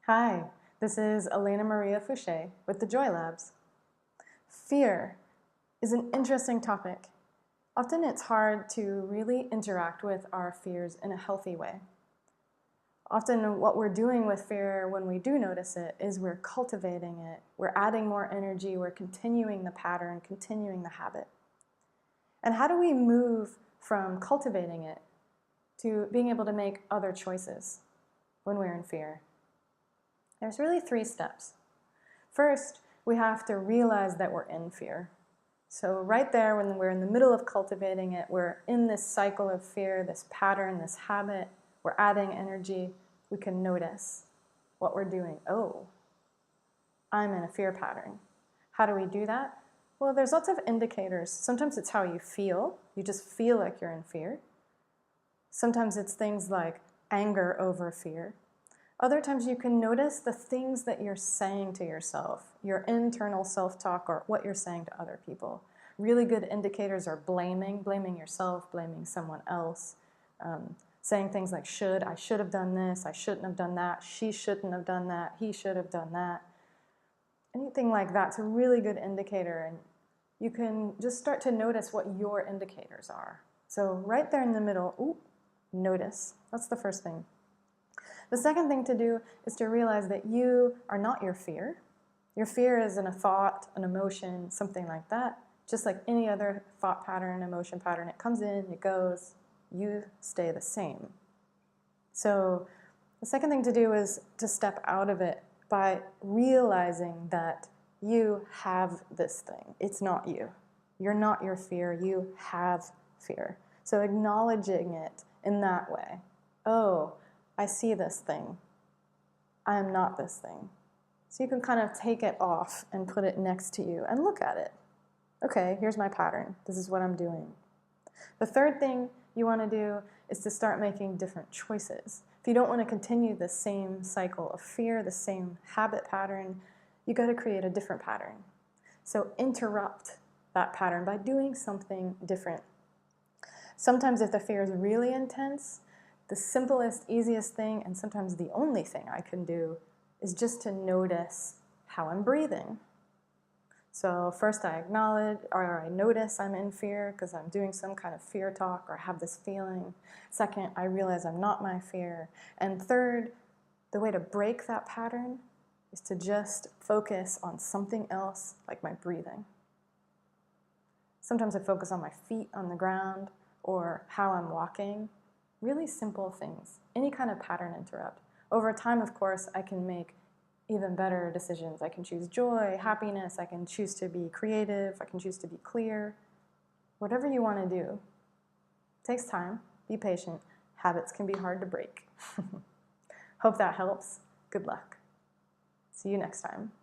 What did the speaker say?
Hi, this is Elena Maria Fouché with the Joy Labs. Fear is an interesting topic. Often it's hard to really interact with our fears in a healthy way. Often what we're doing with fear when we do notice it is we're cultivating it, we're adding more energy, we're continuing the pattern, continuing the habit. And how do we move from cultivating it to being able to make other choices when we're in fear? There's really 3 steps. First, we have to realize that we're in fear. So right there, when we're in the middle of cultivating it, we're in this cycle of fear, this pattern, this habit, we're adding energy, we can notice what we're doing. Oh, I'm in a fear pattern. How do we do that? Well, there's lots of indicators. Sometimes it's how you feel. You just feel like you're in fear. Sometimes it's things like anger over fear. Other times you can notice the things that you're saying to yourself, your internal self-talk or what you're saying to other people. Really good indicators are blaming yourself, blaming someone else, saying things like I should have done this, I shouldn't have done that, she shouldn't have done that, he should have done that. Anything like that's a really good indicator, and you can just start to notice what your indicators are. So right there in the middle, notice. That's the first thing. The second thing to do is to realize that you are not your fear. Your fear isn't a thought, an emotion, something like that. Just like any other thought pattern, emotion pattern, it comes in, it goes, you stay the same. So the second thing to do is to step out of it by realizing that you have this thing. It's not you. You're not your fear. You have fear. So acknowledging it in that way. Oh, I see this thing. I am not this thing. So you can kind of take it off and put it next to you and look at it. Okay, here's my pattern. This is what I'm doing. The third thing you want to do is to start making different choices. If you don't want to continue the same cycle of fear, the same habit pattern, you got to create a different pattern. So interrupt that pattern by doing something different. Sometimes if the fear is really intense, the simplest, easiest thing, and sometimes the only thing I can do is just to notice how I'm breathing. So first I acknowledge or I notice I'm in fear because I'm doing some kind of fear talk or have this feeling. Second, I realize I'm not my fear. And third, the way to break that pattern is to just focus on something else like my breathing. Sometimes I focus on my feet on the ground or how I'm walking. Really simple things, any kind of pattern interrupt. Over time, of course, I can make even better decisions. I can choose joy, happiness, I can choose to be creative, I can choose to be clear. Whatever you want to do. It takes time, be patient. Habits can be hard to break. Hope that helps. Good luck. See you next time.